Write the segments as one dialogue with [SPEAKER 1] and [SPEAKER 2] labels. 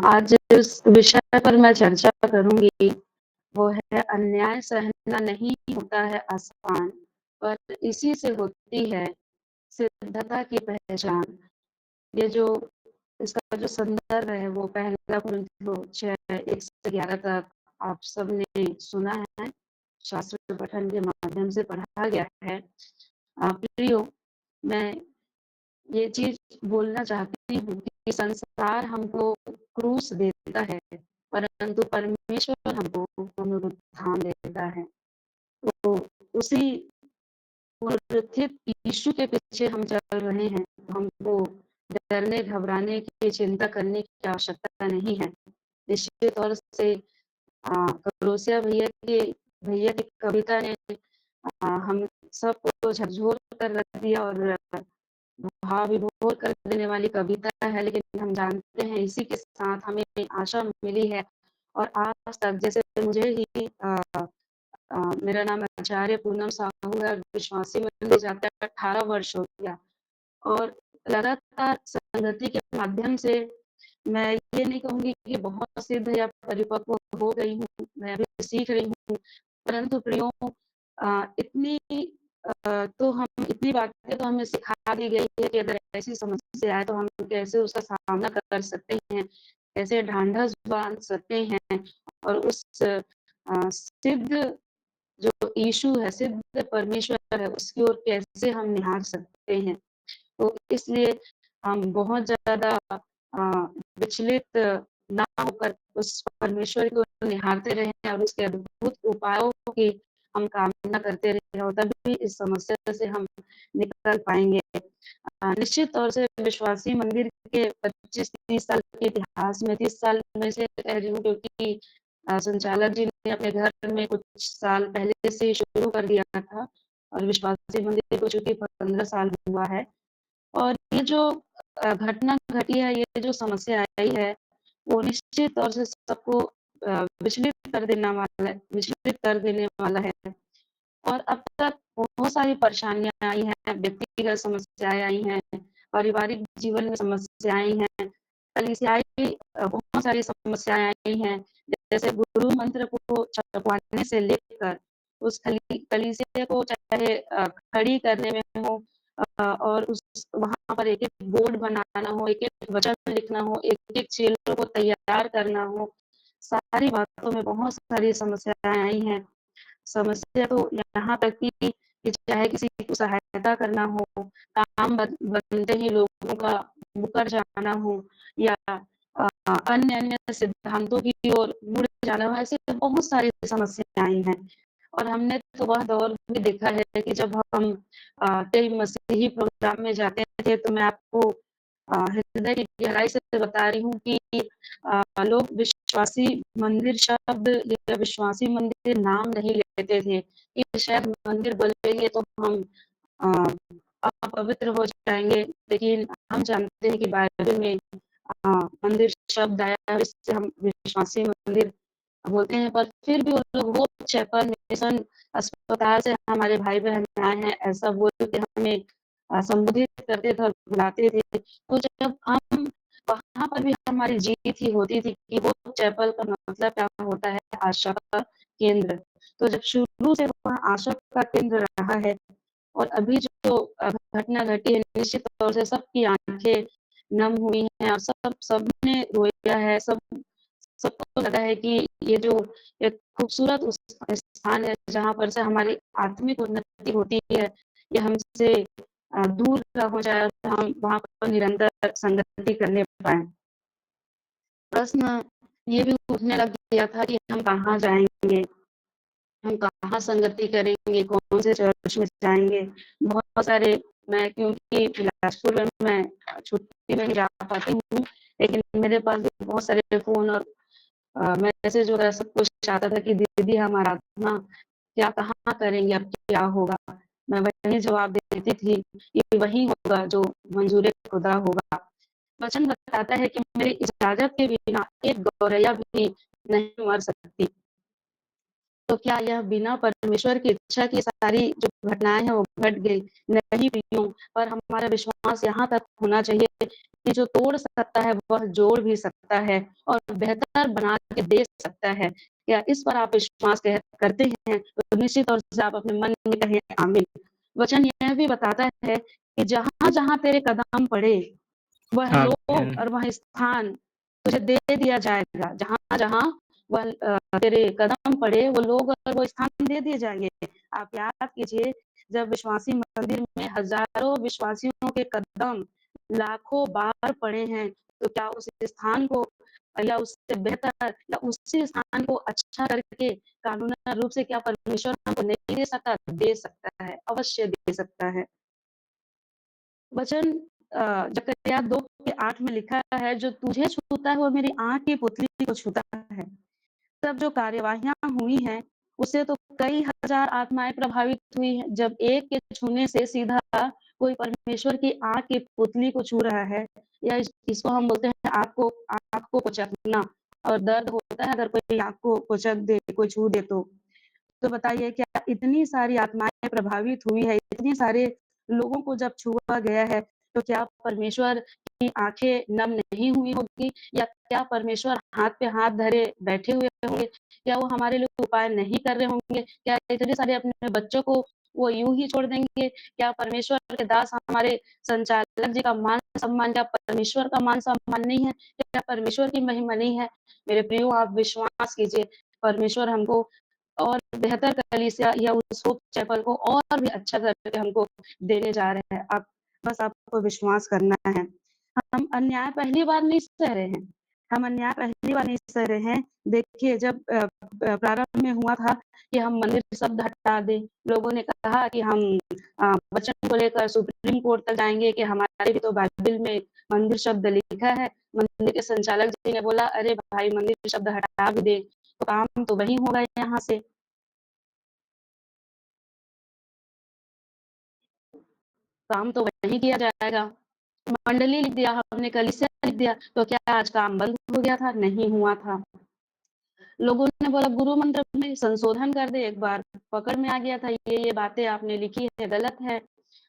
[SPEAKER 1] आज जिस विषय पर मैं चर्चा करूँगी, वो है अन्याय सहना नहीं होता है आसान, पर इसी से होती है सिद्धता की पहचान। ये जो इसका जो संदर्भ है वो पहला कुरिन्थियों 6 1 से 11 तक आप सबने सुना है, शास्त्र पठन के माध्यम से पढ़ा गया है। प्रियो, मैं ये चीज़ बोलना चाहती हूँ कि संसार हमको क्रूस देता है, परंतु परमेश्वर हमको पुनरुत्थान देता है। तो उसी पुनरुत्थित यीशु के पीछे हम चल रहे हैं, तो हमको डरने, घबराने की, चिंता करने की आवश्यकता नहीं है। निश्चित तौर से करोसिया भैया की कविता ने हम सबको झकझोर कर रख दिया और भाव-विभोर कर देने वाली कविता है, लेकिन हम जानते हैं इसी के साथ हमें आशा मिली है और आज तक जैसे मुझे ही मेरा नाम आचार्य पूनम साहू है, विश्वासी मंदिर जाते 18 वर्ष हो गया और लगातार संगति के माध्यम से मैं ये नहीं कहूँगी कि बहुत सिद्ध या परिपक्व हो गई हूँ, मैं अभी सीख रही हूँ, परंतु प्रियो इतनी तो हम इतनी बातें तो हमें सिखा दी गई है कि अगर ऐसी समस्या आए तो हम कैसे उसका सामना कर सकते हैं, कैसे ढाँढस बाँध सकते हैं और उस सिद्ध जो यीशु है, सिद्ध परमेश्वर है, उसकी ओर कैसे हम निहार सकते हैं। तो इसलिए हम बहुत ज़्यादा विचलित ना होकर उस परमेश्वर को निहारते रहें और उसके अद्भुत उपायों की हम कामना करते रहें और तभी इस समस्या से हम निकल पाएँगे। निश्चित तौर से विश्वासी मंदिर के 25-30 साल के इतिहास में 30 साल में से कह रही हूँ क्योंकि संचालक जी ने अपने घर में कुछ साल पहले से शुरू कर दिया था और विश्वासी मंदिर को चूँकि 15 साल हुआ है। और ये जो घटना घटी है, ये जो समस्या आई है, वो निश्चित तौर से सबको विचलित कर देने वाला है। और अब तक बहुत सारी परेशानियाँ आई हैं, व्यक्तिगत समस्याएँ आई हैं, पारिवारिक जीवन में समस्याएँ आई हैं, कलीसियाई बहुत सारी समस्याएँ आई हैं। जैसे गुरु मंत्र को छपवाने से लेकर उस कलीसिया को चाहे खड़ी करने में हो और उस वहाँ पर एक-एक बोर्ड बनाना हो, एक-एक वचन लिखना हो, एक-एक चेलों को तैयार करना हो, सारी बातों में बहुत सारी समस्याएँ आई हैं। समस्या तो यहाँ तक कि चाहे किसी को सहायता करना हो, काम बनते ही लोगों का मुकर जाना हो या अन्य-अन्य सिद्धांतों की ओर मुड़ जाना हो, ऐसे बहुत सारी समस्याएँ आई हैं। और हमने तो वह दौर भी देखा है कि जब हम कई मसीही प्रोग्राम में जाते थे, तो मैं आपको हृदय की गहराई से बता रही हूँ कि लोग विश्वासी मंदिर शब्द या विश्वासी मंदिर नाम नहीं लेते थे कि शायद मंदिर बोलेंगे तो हम अ, अपवित्र हो जाएँगे, लेकिन हम जानते हैं कि बाइबल में मंदिर शब्द आया है, इससे हम विश्वासी मंदिर बोलते हैं, पर फिर भी वो लोग वो चैपल, मिशन, अस्पताल से हमारे भाई-बहन आए हैं, ऐसा बोल के हमें संबोधित करते थे और बुलाते थे। तो जब हम वहाँ पर भी हमारी जीत ही होती थी कि वो चैपल का मतलब क्या होता है आशा का केंद्र। तो जब शुरू से वहाँ आशा का केंद्र रहा है और अभी जो घटना घटी है निश्चित तौर से सबकी आँखें नम हुई हैं और सबने रोया है, सबको लगा है कि ये जो एक खूबसूरत उस स्थान है जहाँ पर से हमारी आत्मिक उन्नति होती है, ये हमसे दूर ना हो जाए और हम वहाँ पर निरंतर संगति करने पाएँ। प्रश्न ये भी उठने लग गया था कि हम कहाँ जाएँगे? हम कहाँ संगति करेंगे? कौन से चर्च में जाएँगे? बहुत सारे मैं क्योंकि बिलासपुर में मैं छुट्टी में ही जा पाती हूँ, लेकिन मेरे पास भी बहुत सारे फ़ोन और मैसेज वगैरह सब कुछ आता था कि दीदी हम आराधना क्या कहाँ करेंगे? अब क्या होगा? मैं वही जवाब देती थी कि वही होगा जो मंज़ूर खुदा होगा। वचन बताता है कि मेरी इजाज़त के बिना एक गौरैया भी नहीं मर सकती। तो क्या यह बिना परमेश्वर की इच्छा की सारी जो घटनाएँ हैं वो घट गई? नहीं प्रियो, पर हमारा विश्वास यहाँ तक होना चाहिए कि जो तोड़ सकता है वह जोड़ भी सकता है और बेहतर बना के दे सकता है। क्या इस पर आप विश्वास करते हैं? तो निश्चित तौर से आप अपने मन में कहें आमीन। वचन यह भी बताता है कि जहाँ-जहाँ तेरे कदम पड़े, वह लोग
[SPEAKER 2] आमीन।
[SPEAKER 1] और वह स्थान तुझे दे दिया जाएगा। जहाँ-जहाँ वह तेरे कदम पड़े, वो लोग और वो स्थान दे दिए जाएँगे। आप याद कीजिए, जब विश्वासी मंदिर में हज़ारों विश्वासियों के कदम लाखों बार पड़े हैं, तो क्या उस स्थान को या उससे बेहतर या उसी स्थान को अच्छा करके कानूनन रूप से क्या परमेश्वर हमको नहीं दे सकता? दे सकता है, अवश्य दे सकता है। वचन जकर्याह 2:8 में लिखा है, जो तुझे छूता है वो मेरी आँख की पुतली को छूता है। तब जो कार्यवाहियाँ हुई हैं, उससे तो कई हज़ार आत्माएँ प्रभावित हुई हैं। जब एक के छूने से सीधा कोई परमेश्वर की आँख की पुतली को छू रहा है, या इसको हम बोलते हैं आँख को कुचलना, और दर्द होता है अगर कोई आँख को कुचल दे, कोई छू दे तो। तो बताइए, क्या इतनी सारी आत्माएँ प्रभावित हुई है, इतने सारे लोगों को जब छुआ गया है, तो क्या परमेश्वर की आँखें नम नहीं हुई होंगी? या क्या परमेश्वर हाथ पे हाथ धरे बैठे हुए होंगे? क्या वो हमारे लिए उपाय नहीं कर रहे होंगे? क्या इतने सारे अपने बच्चों को वो यूँ ही छोड़ देंगे? क्या परमेश्वर के दास हमारे संचालक जी का मान-सम्मान, क्या परमेश्वर का मान-सम्मान नहीं है? क्या परमेश्वर की महिमा नहीं है? मेरे प्रियो, आप विश्वास कीजिए, परमेश्वर हमको और बेहतर कलीसिया या उस होप चैपल को और भी अच्छा करके हमको देने जा रहे हैं। आप बस आपको विश्वास करना है। हम अन्याय पहली बार नहीं सह रहे हैं। हम अन्याय पहली बार नहीं सह रहे हैं। देखिए, जब प्रारंभ में हुआ था कि हम मंदिर शब्द हटा दें, लोगों ने कहा कि हम वचन को लेकर सुप्रीम कोर्ट तक जाएँगे कि हमारे भी तो बाइबल में मंदिर शब्द लिखा है। मंदिर के संचालक जी ने बोला, "अरे भाई, मंदिर शब्द हटा भी दे, तो काम तो वही होगा यहाँ से।" काम तो वही किया जाएगा। मंडली लिख दिया, हमने कलीसिया लिख दिया, तो क्या आज काम बंद हो गया था? नहीं हुआ था। लोगों ने बोला गुरु मंत्र में संशोधन कर दे एक बार, पकड़ में आ गया था ये बातें आपने लिखी है गलत है,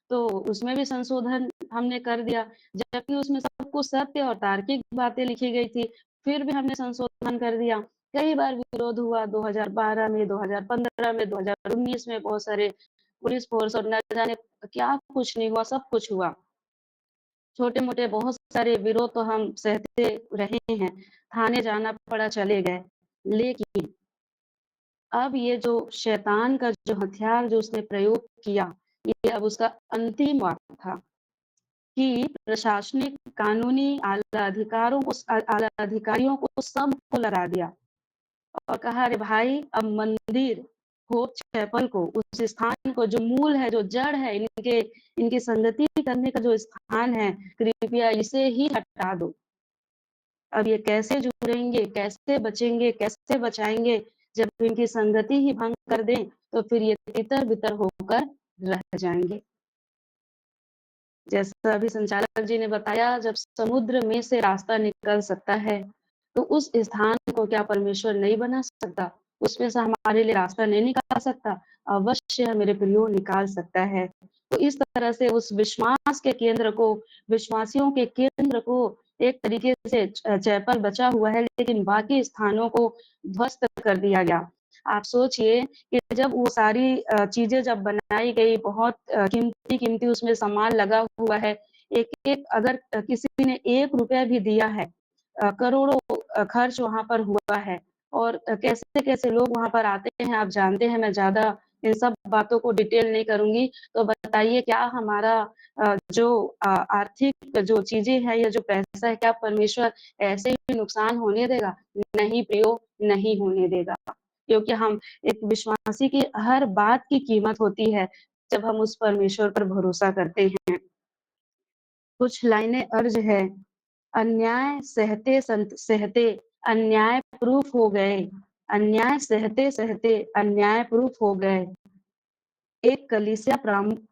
[SPEAKER 1] तो उसमें भी संशोधन हमने कर दिया, जबकि उसमें सब कुछ सत्य और तार्किक बातें लिखी गई थी, फिर भी हमने संशोधन कर दिया। कई बार विरोध हुआ 2012 में, 2015 में, 2019 में बहुत सारे पुलिस फ़ोर्स और न जाने क्या कुछ नहीं हुआ, सब कुछ हुआ। छोटे-मोटे बहुत सारे विरोध तो हम सहते रहे हैं, थाने जाना पड़ा, चले गए। लेकिन अब ये जो शैतान का जो हथियार जो उसने प्रयोग किया, ये अब उसका अंतिम वार था कि प्रशासनिक, कानूनी आला अधिकारियों को सबको लगा दिया और कहा, "अरे भाई, अब मंदिर, होप चैपल को, उस स्थान को जो मूल है, जो जड़ है, इनकी संगति करने का जो स्थान है, कृपया इसे ही हटा दो।" अब ये कैसे जुड़ेंगे, कैसे बचेंगे, कैसे बचाएँगे? जब इनकी संगति ही भंग कर दें, तो फिर ये तितर-बितर होकर रह जाएँगे। जैसा अभी संचालक जी ने बताया, जब समुद्र में से रास्ता निकल सकता है, तो उस स्थान को क्या परमेश्वर नहीं बना सकता? उसमें से हमारे लिए रास्ता नहीं निकाल सकता? अवश्य मेरे प्रियो निकाल सकता है। तो इस तरह से उस विश्वास के केंद्र को, विश्वासियों के केंद्र को एक तरीके से चैपल बचा हुआ है, लेकिन बाकी स्थानों को ध्वस्त कर दिया गया। आप सोचिए कि जब वो सारी चीज़ें जब बनाई गई, बहुत कीमती-कीमती उसमें सामान लगा हुआ है। एक-एक अगर किसी ने ₹1 भी दिया है, करोड़ों खर्च वहाँ पर हुआ है और कैसे-कैसे लोग वहाँ पर आते हैं, आप जानते हैं, मैं ज़्यादा इन सब बातों को डिटेल नहीं करूँगी। तो बताइए, क्या हमारा जो आर्थिक जो चीज़ें हैं या जो पैसा है, क्या परमेश्वर ऐसे ही नुकसान होने देगा? नहीं प्रियो, नहीं होने देगा। क्योंकि हम एक विश्वासी की हर बात की कीमत होती है, जब हम उस परमेश्वर पर भरोसा करते हैं। कुछ लाइनें अर्ज़ है, अन्याय सहते अन्याय प्रूफ़ हो गए, अन्याय सहते-सहते अन्याय प्रूफ़ हो गए। एक कलीसिया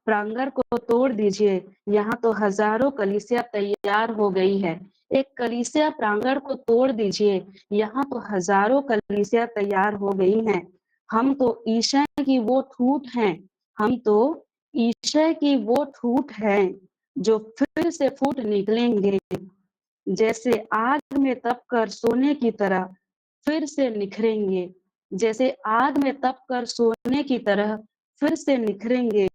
[SPEAKER 1] प्रांगण को तोड़ दीजिए, यहाँ तो हज़ारों कलीसिया तैयार हो गई है। एक कलीसिया प्रांगण को तोड़ दीजिए, यहाँ तो हज़ारों कलीसिया तैयार हो गई हैं। हम तो ईशय की वो ठूँठ हैं, हम तो ईशय की वो ठूँठ हैं, जो फिर से फूट निकलेंगे। जैसे आग में तप कर सोने की तरह फिर से निखरेंगे, जैसे आग में तप कर सोने की तरह फिर से निखरेंगे।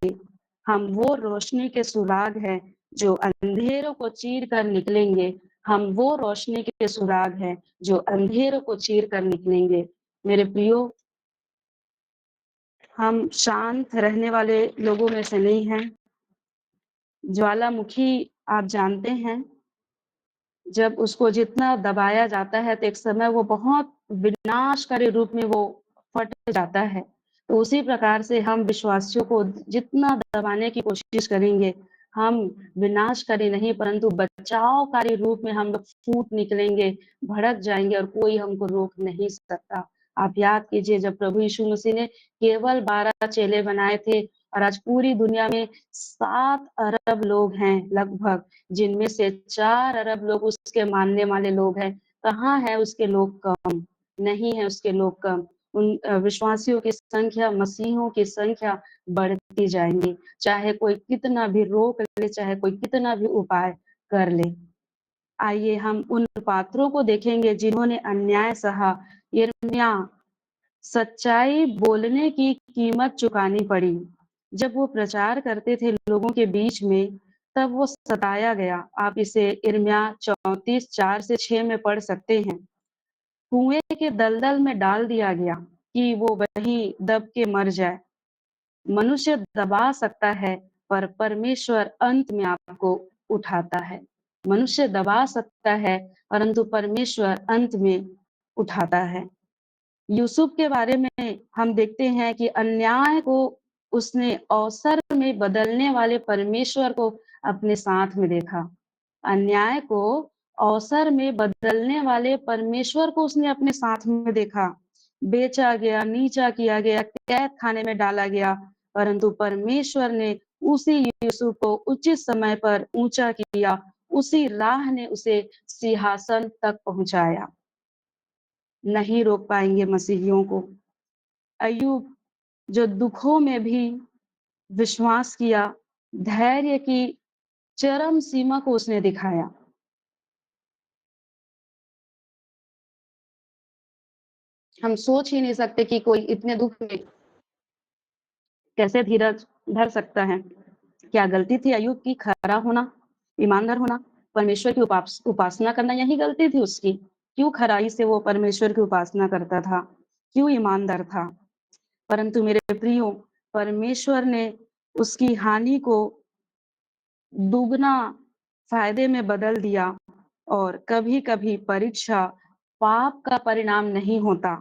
[SPEAKER 1] हम वो रोशनी के सुराग हैं जो अंधेरों को चीर कर निकलेंगे। हम वो रोशनी के सुराग हैं जो अंधेरों को चीर कर निकलेंगे। मेरे प्रियो, हम शांत रहने वाले लोगों में से नहीं हैं। ज्वालामुखी आप जानते हैं, जब उसको जितना दबाया जाता है तो एक समय वो बहुत विनाशकारी रूप में वो फट जाता है। तो उसी प्रकार से हम विश्वासियों को जितना दबाने की कोशिश करेंगे, हम विनाशकारी नहीं परंतु बचावकारी रूप में हम लोग फूट निकलेंगे, भड़क जाएँगे और कोई हमको रोक नहीं सकता। आप याद कीजिए जब प्रभु यीशु मसीह ने केवल 12 चेले बनाए थे और आज पूरी दुनिया में 7 अरब लोग हैं लगभग, जिनमें से 4 अरब लोग उसके मानने वाले लोग हैं। कहाँ है उसके लोग कम? नहीं है उसके लोग कम। उन विश्वासियों की संख्या, मसीहियों की संख्या बढ़ती जाएँगी। चाहे कोई कितना भी रोक ले, चाहे कोई कितना भी उपाय कर ले। आइए हम उन पात्रों को देखेंगे जिन्होंने अन्याय सहा। यिर्मयाह, सच्चाई बोलने की कीमत चुकानी पड़ी। जब वो प्रचार करते थे लोगों के बीच में, तब वो सताया गया। आप इसे यिर्मयाह 34 4 से 6 में पढ़ सकते हैं। कुएं के दलदल में डाल दिया गया कि वो वहीं दब के मर जाए। मनुष्य दबा सकता है, पर परमेश्वर अंत में आपको उठाता है। मनुष्य दबा सकता है, परंतु परमेश्वर अंत में उठाता है। यूसुफ के बारे में हम देखते हैं कि अन्याय को उसने अवसर में बदलने वाले परमेश्वर को अपने साथ में देखा। अन्याय को अवसर में बदलने वाले परमेश्वर को उसने अपने साथ में देखा। बेचा गया, नीचा किया गया, कैद खाने में डाला गया, परंतु परमेश्वर ने उसी यूसुफ को उचित समय पर ऊंचा किया। उसी राह ने उसे सिंहासन तक पहुंचाया। नहीं रोक पाएंगे मसीहियों को। अय्यूब जो दुखों में भी विश्वास किया, धैर्य की चरम सीमा को उसने दिखाया। हम सोच ही नहीं सकते कि कोई इतने दुख में कैसे धीरज धर सकता है। क्या गलती थी अय्यूब की खरा होना, ईमानदार होना, परमेश्वर की उपासना करना, यही गलती थी उसकी। क्यों खराई से वो परमेश्वर की उपासना करता था, क्यों ईमानदार था। परंतु मेरे प्रियो, परमेश्वर ने उसकी हानि को दुगना फायदे में बदल दिया। और कभी-कभी परीक्षा पाप का परिणाम नहीं होता।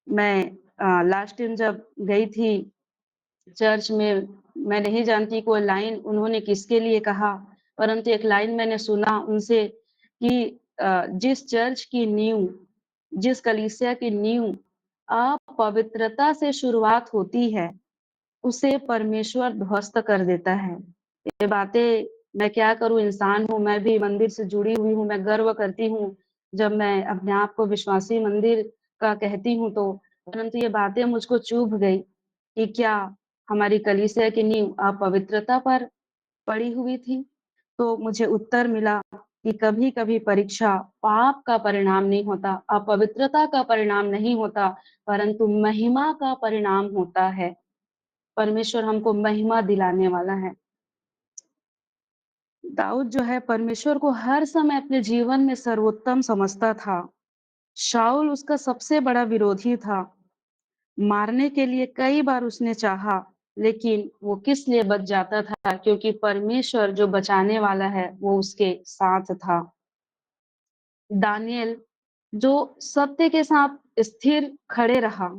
[SPEAKER 1] मैं लास्ट टाइम जब गई थी चर्च में, मैं नहीं जानती कोई लाइन उन्होंने किसके लिए कहा, परंतु एक लाइन मैंने सुना उनसे कि जिस चर्च की नींव, जिस कलीसिया की नींव अपवित्रता से शुरुआत होती है, उसे परमेश्वर ध्वस्त कर देता है। ये बातें मैं क्या करूँ, इंसान हूँ, मैं भी मंदिर से जुड़ी हुई हूँ, मैं गर्व करती हूँ, जब मैं अपने आप को विश्वासी मंदिर का कहती हूँ तो, परंतु ये बातें मुझको चुभ गई कि क्या हमारी कलीसिया की नींव अपवित्रता पर पड़ी हुई थी? तो मुझे उत्तर मिला कि कभी-कभी परीक्षा पाप का परिणाम नहीं होता, अपवित्रता का परिणाम नहीं होता, परंतु महिमा का परिणाम होता है। परमेश्वर हमको महिमा दिलाने वाला है। दाऊद जो है परमेश्वर को हर समय अपने जीवन में सर्वोत्तम समझता था। शाऊल उसका सबसे बड़ा विरोधी था। मारने के लिए कई बार उसने चाहा, लेकिन वो किस लिए बच जाता था? क्योंकि परमेश्वर जो बचाने वाला है, वो उसके साथ था। दानियेल जो सत्य के साथ स्थिर खड़े रहा,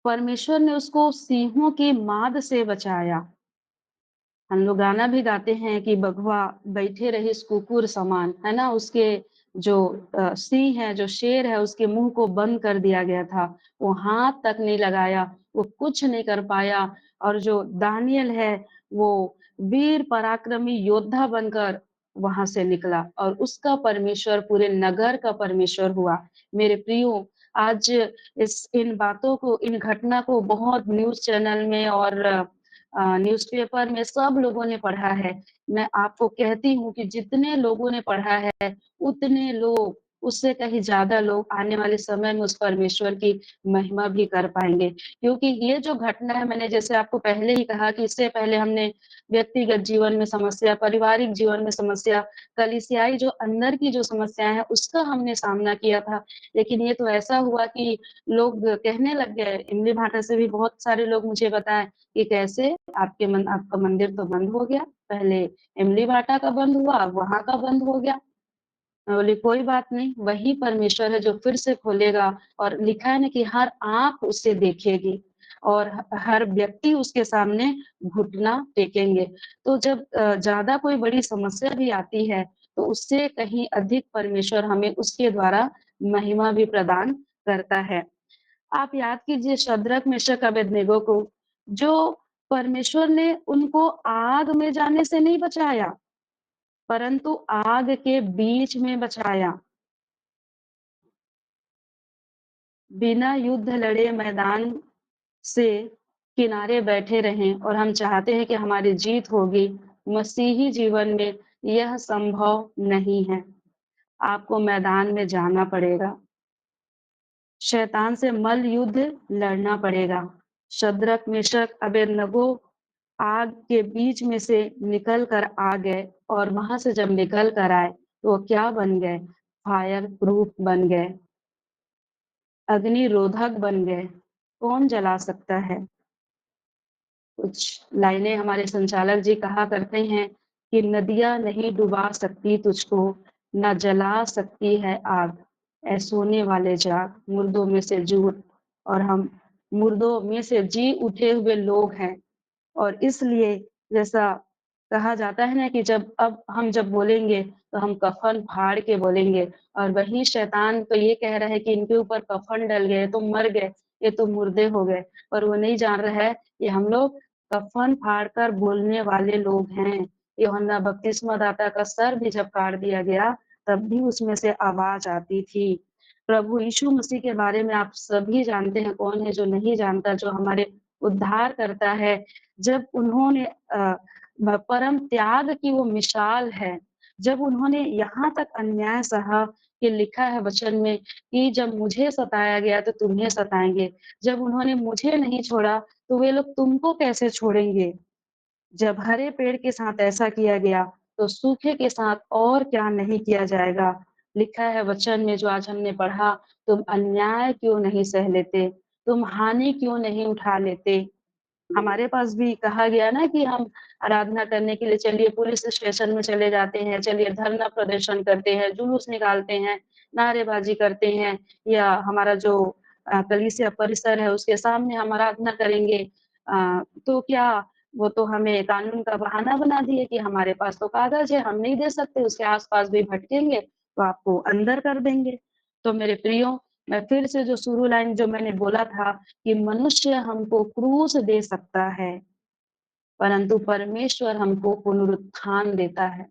[SPEAKER 1] परमेश्वर ने उसको सिंहों की माद से बचाया। हम लोग गाना भी गाते हैं कि बघवा बैठे रहिस कुकुर समान, है ना? उसके जो सिंह है, जो शेर है, उसके मुँह को बंद कर दिया गया था। वो हाथ तक नहीं लगाया, वो कुछ नहीं कर पाया। और जो दानियेल है, वो वीर पराक्रमी योद्धा बनकर वहाँ से निकला और उसका परमेश्वर पूरे नगर का परमेश्वर हुआ। मेरे प्रियो, आज इन बातों को, इन घटना को बहुत न्यूज़ चैनल में और न्यूज़पेपर में सब लोगों ने पढ़ा है। मैं आपको कहती हूँ कि जितने लोगों ने पढ़ा है, उतने लोग, उससे कहीं ज़्यादा लोग आने वाले समय में उस परमेश्वर की महिमा भी कर पाएँगे। क्योंकि ये जो घटना है, मैंने जैसे आपको पहले ही कहा कि इससे पहले हमने व्यक्तिगत जीवन में समस्या, पारिवारिक जीवन में समस्या, कलीसियाई जो अंदर की जो समस्याएँ हैं, उसका हमने सामना किया था। लेकिन ये तो ऐसा हुआ कि लोग कहने लग गए, इमली भाटा से भी बहुत सारे लोग मुझे बताएँ कि कैसे आपका मंदिर तो बंद हो गया, पहले इमली भाटा का बंद हुआ, अब वहाँ का बंद हो गया। मैं बोली कोई बात नहीं, वही परमेश्वर है जो फिर से खोलेगा और लिखा है ना कि हर आँख उसे देखेगी और हर व्यक्ति उसके सामने घुटना टेकेंगे। तो जब ज़्यादा कोई बड़ी समस्या भी आती है, तो उससे कहीं अधिक परमेश्वर हमें उसके द्वारा महिमा भी प्रदान करता है। आप याद कीजिए शद्रक, मेशक, अबेदनगो को, जो परमेश्वर ने उनको आग में जाने से नहीं बचाया, परंतु आग के बीच में बचाया। बिना युद्ध लड़े मैदान से किनारे बैठे रहें और हम चाहते हैं कि हमारी जीत होगी। मसीही जीवन में यह संभव नहीं है। आपको मैदान में जाना पड़ेगा। शैतान से मल्ल युद्ध लड़ना पड़ेगा। शद्रक, मेशक, अबेदनगो आग के बीच में से निकल कर आ गए और वहाँ से जब निकल कर आए, तो वो क्या बन गए? फायर प्रूफ बन गए, अग्निरोधक बन गए। कौन जला सकता है? कुछ लाइनें हमारे संचालक जी कहा करते हैं कि नदियाँ नहीं डुबा सकती तुझको, ना जला सकती है आग। ऐ सोने वाले जाग, मुर्दों में से जी उठ और हम मुर्दों में से जी उठे हुए लोग हैं। और इसलिए जैसा कहा जाता है ना कि जब बोलेंगे तो हम कफ़न फाड़ के बोलेंगे और वही शैतान तो ये कह रहा है कि इनके ऊपर कफ़न डल गए, तो मर गए, ये तो मुर्दे हो गए। पर वो नहीं जान रहा है कि हम लोग कफ़न फाड़ कर बोलने वाले लोग हैं। यूहन्ना बपतिस्मा दाता का सर भी जब काट दिया गया, तब भी उसमें से आवाज़ आती थी। प्रभु यीशु मसीह के बारे में आप सभी जानते हैं, कौन है जो नहीं जानता, जो हमारे उद्धार करता है। जब उन्होंने परम त्याग की वो मिसाल है, जब उन्होंने यहाँ तक अन्याय सहा कि लिखा है वचन में कि जब मुझे सताया गया तो तुम्हें सताएँगे। जब उन्होंने मुझे नहीं छोड़ा, तो वे लोग तुमको कैसे छोड़ेंगे? जब हरे पेड़ के साथ ऐसा किया गया, तो सूखे के साथ और क्या नहीं किया जाएगा? लिखा है वचन में जो आज हमने पढ़ा, तुम अन्याय क्यों नहीं सह लेते? तुम हानि क्यों नहीं उठा लेते? हमारे पास भी कहा गया ना कि हम आराधना करने के लिए चलिए पुलिस स्टेशन में चले जाते हैं, चलिए धरना प्रदर्शन करते हैं, जुलूस निकालते हैं, नारेबाज़ी करते हैं या हमारा जो कलीसिया परिसर है उसके सामने हम आराधना करेंगे। तो क्या वो तो हमें कानून का बहाना बना दिए कि हमारे पास तो कागज़ है, हम नहीं दे सकते, उसके आस-पास भी भटकेंगे तो आपको अंदर कर देंगे। तो मेरे प्रियो, मैं फिर से जो शुरू लाइन जो मैंने बोला था कि मनुष्य हमको क्रूस दे सकता है, परंतु परमेश्वर हमको पुनरुत्थान देता है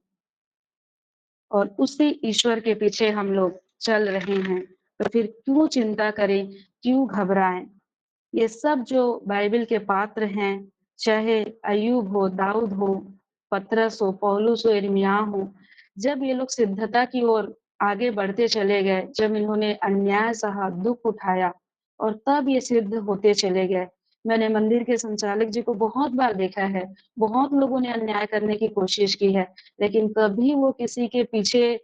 [SPEAKER 1] और उसी ईश्वर के पीछे हम लोग चल रहे हैं। तो फिर क्यों चिंता करें, क्यों घबराएँ? ये सब जो बाइबल के पात्र हैं, चाहे अय्यूब हो, दाऊद हो, पतरस हो, पौलुस हो, यिर्मयाह हो, जब ये लोग सिद्धता की ओर आगे बढ़ते चले गए, जब इन्होंने अन्याय सहा, दुःख उठाया और तब ये सिद्ध होते चले गए। मैंने मंदिर के संचालक जी को बहुत बार देखा है, बहुत लोगों ने अन्याय करने की कोशिश की है, लेकिन कभी वो किसी के पीछे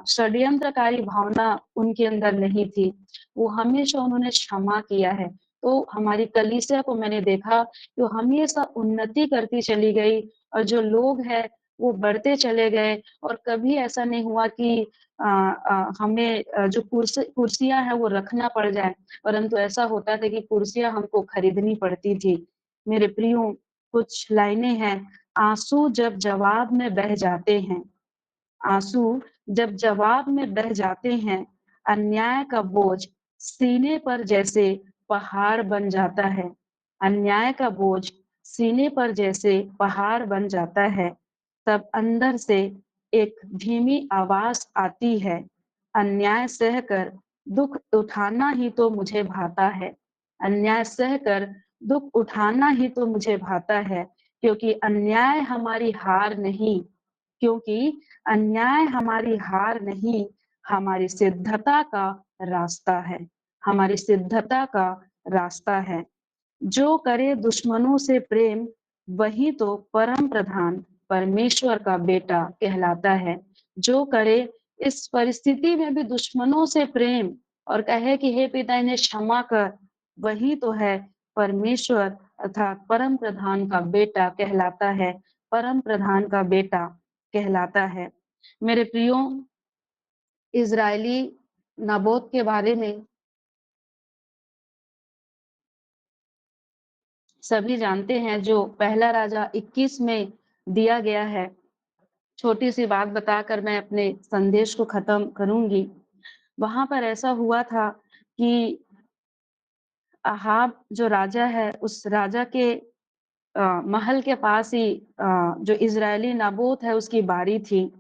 [SPEAKER 1] षड्यंत्रकारी भावना उनके अंदर नहीं थी। वो हमेशा उन्होंने क्षमा किया है। तो हमारी कलीसिया को मैंने देखा कि वो हमेशा उन्नति करती चली गई और जो लोग हैं वो बढ़ते चले गए और कभी ऐसा नहीं हुआ कि हमें जो कुर्सियाँ हैं वो रखना पड़ जाए, परंतु ऐसा होता था कि कुर्सियाँ हमको खरीदनी पड़ती थी। मेरे प्रियो, कुछ लाइनें हैं, आँसू जब जवाब में बह जाते हैं, आँसू जब जवाब में बह जाते हैं, अन्याय का बोझ सीने पर जैसे पहाड़ बन जाता है। अन्याय का बोझ सीने पर जैसे पहाड़ बन जाता है, तब अंदर से एक धीमी आवाज़ आती है, अन्याय सहकर दुःख उठाना ही तो मुझे भाता है। अन्याय सहकर दुःख उठाना ही तो मुझे भाता है। क्योंकि अन्याय हमारी हार नहीं क्योंकि अन्याय हमारी हार नहीं, हमारी सिद्धता का रास्ता है। हमारी सिद्धता का रास्ता है। जो करे दुश्मनों से प्रेम, वही तो परम प्रधान परमेश्वर का बेटा कहलाता है। जो करे इस परिस्थिति में भी दुश्मनों से प्रेम और कहे कि हे पिता इन्हें क्षमा कर, वही तो है परमेश्वर अर्थात परम प्रधान का बेटा कहलाता है, परम प्रधान का बेटा कहलाता है। मेरे प्रियो, इज़राइली नाबोत के बारे में सभी जानते हैं जो पहला राजा 21 में दिया गया है। छोटी-सी बात बताकर मैं अपने संदेश को ख़त्म करूँगी। वहाँ पर ऐसा हुआ था कि अहाब जो राजा है, उस राजा के महल के पास ही जो इज़राइली नाबोत है उसकी बारी थी।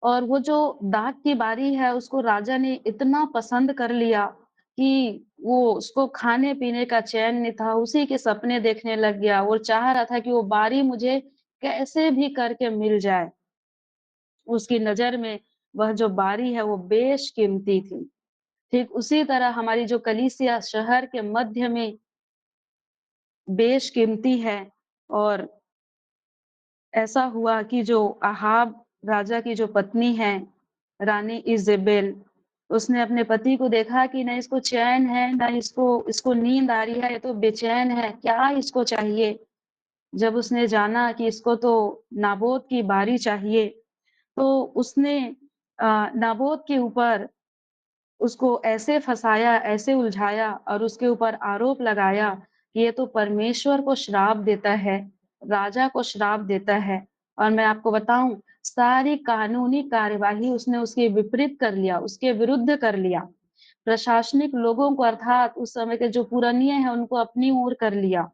[SPEAKER 1] और वो जो दाख की बारी है उसको राजा ने इतना पसंद कर लिया कि वो उसको खाने-पीने का चैन नहीं था, उसी के सपने देखने लग गया। वो चाह रहा था कि वो बारी मुझे कैसे भी करके मिल जाए। उसकी नज़र में वह जो बारी है वो बेशकीमती थी। ठीक उसी तरह हमारी जो कलीसिया शहर के मध्य में बेशकीमती है और ऐसा हुआ कि जो अहाब राजा की जो पत्नी है, रानी इज़ेबेल, उसने अपने पति को देखा कि ना इसको चैन है, ना इसको इसको नींद आ रही है, ये तो बेचैन है, क्या इसको चाहिए? जब उसने जाना कि इसको तो नाबोत की बारी चाहिए, तो उसने नाबोत के ऊपर उसको ऐसे फँसाया, ऐसे उलझाया और उसके ऊपर आरोप लगाया कि ये तो परमेश्वर को श्राप देता है, राजा को श्राप देता है। और मैं आपको बताऊँ, सारी कानूनी कार्यवाही उसने उसके विपरीत कर लिया, उसके विरुद्ध कर लिया। प्रशासनिक लोगों को अर्थात उस समय के जो पुरनिये हैं, उनको अपनी ओर कर लिया।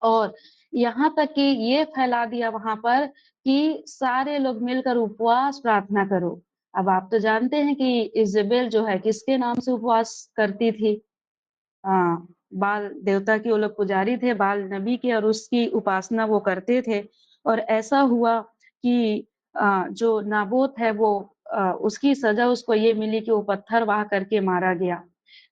[SPEAKER 1] और यहाँ तक कि ये फैला दिया वहाँ पर कि सारे लोग मिलकर उपवास प्रार्थना करो। अब आप तो जानते हैं कि इज़ेबेल जो है किसके नाम से उपवास करती थी? हाँ, बाल देवता के वो लोग पुजारी थे, बाल नबी के और उसकी उपासना वो करते थे। और ऐसा हुआ कि जो नाबोत है वो उसकी सज़ा उसको ये मिली कि वो पत्थर वाह करके मारा गया।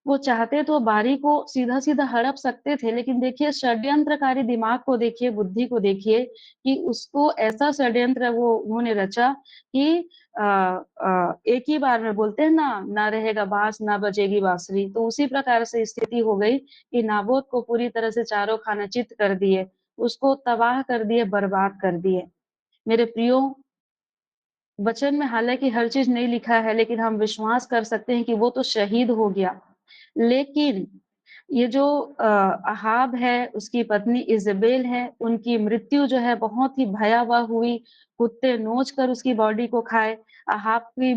[SPEAKER 1] वो चाहते तो बारी को सीधा-सीधा हड़प सकते थे, लेकिन देखिए षड्यंत्रकारी दिमाग को देखिए, बुद्धि को देखिए कि उसको ऐसा षड्यंत्र वो उन्होंने रचा कि एक ही बार में बोलते हैं ना, ना रहेगा बाँस, ना बजेगी बाँसुरी। तो उसी प्रकार से स्थिति हो गई कि नाबोत को पूरी तरह से चारों खाने चित्त कर दिए, उसको तबाह कर दिए, बर्बाद कर दिए। मेरे प्रियो, वचन में हालाँकि हर चीज़ नहीं लिखा है, लेकिन हम विश्वास कर सकते हैं कि वो तो शहीद हो गया। लेकिन ये जो अहाब है, उसकी पत्नी इज़ेबेल है, उनकी मृत्यु जो है बहुत ही भयावह हुई। कुत्ते नोच कर उसकी बॉडी को खाए। अहाब की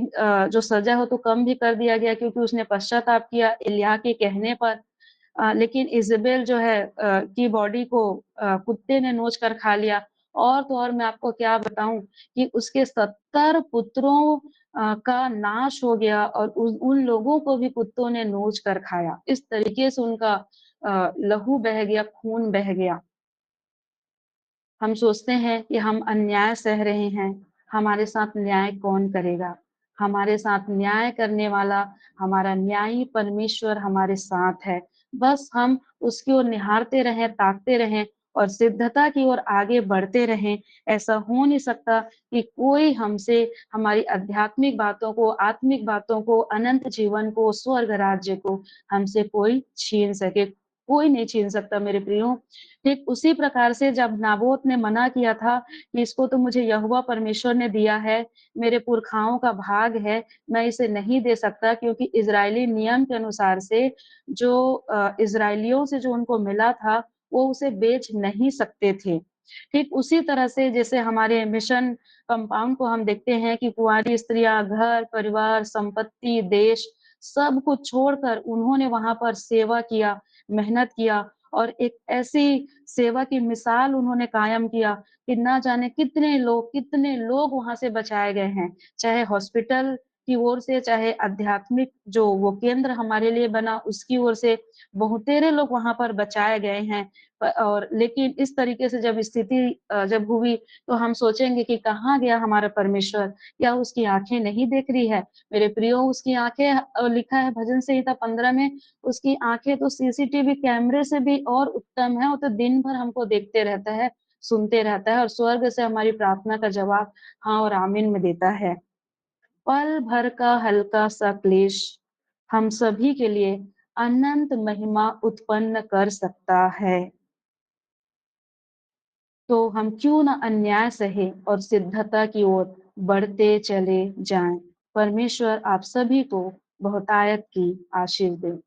[SPEAKER 1] जो सज़ा हो तो कम भी कर दिया गया क्योंकि उसने पश्चाताप किया एलिय्याह के कहने पर। लेकिन इज़ेबेल जो है की बॉडी को कुत्ते ने नोच कर खा लिया। और तो और मैं आपको क्या बताऊँ कि उसके 70 पुत्रों का नाश हो गया और उन उन लोगों को भी कुत्तों ने नोच कर खाया। इस तरीके से उनका लहू बह गया, खून बह गया। हम सोचते हैं कि हम अन्याय सह रहे हैं, हमारे साथ न्याय कौन करेगा? हमारे साथ न्याय करने वाला हमारा न्यायी परमेश्वर हमारे साथ है। बस हम उसकी ओर निहारते रहें, ताकते रहें और सिद्धता की ओर आगे बढ़ते रहें। ऐसा हो नहीं सकता कि कोई हमसे हमारी आध्यात्मिक बातों को, आत्मिक बातों को, अनंत जीवन को, स्वर्ग राज्य को हमसे कोई छीन सके। कोई नहीं छीन सकता मेरे प्रियो। ठीक उसी प्रकार से जब नाबोत ने मना किया था कि इसको तो मुझे यहोवा परमेश्वर ने दिया है, मेरे पुरखाओं का भाग है, मैं इसे नहीं दे सकता क्योंकि इज़राइली नियम के अनुसार से जो इज़राइलियों से जो उनको मिला था, वो उसे बेच नहीं सकते थे। ठीक उसी तरह से जैसे हमारे मिशन कंपाउंड को हम देखते हैं कि कुँवारी स्त्रियाँ घर-परिवार, संपत्ति, देश सब कुछ छोड़कर उन्होंने वहाँ पर सेवा किया, मेहनत किया और एक ऐसी सेवा की मिसाल उन्होंने कायम किया कि ना जाने कितने लोग वहाँ से बचाए गए हैं। चाहे हॉस्पिटल की ओर से, चाहे आध्यात्मिक जो वो केंद्र हमारे लिए बना, उसकी ओर से बहुतेरे लोग वहाँ पर बचाए गए हैं। और लेकिन इस तरीके से जब स्थिति जब हुई, तो हम सोचेंगे कि कहाँ गया हमारा परमेश्वर? क्या उसकी आँखें नहीं देख रही है? मेरे प्रियो, उसकी आँखें लिखा है भजन संहिता 15 में, उसकी आँखें तो सीसीटीवी कैमरे से भी और उत्तम है, वो तो दिन भर हमको देखते रहता है, सुनते रहता है और स्वर्ग से हमारी प्रार्थना का जवाब हाँ और आमीन में देता है। पल भर का हल्का-सा क्लेश हम सभी के लिए अनंत महिमा उत्पन्न कर सकता है। तो हम क्यों ना अन्याय सहे और सिद्धता की ओर बढ़ते चले जाएँ। परमेश्वर आप सभी को बहुतायत की आशीष दे।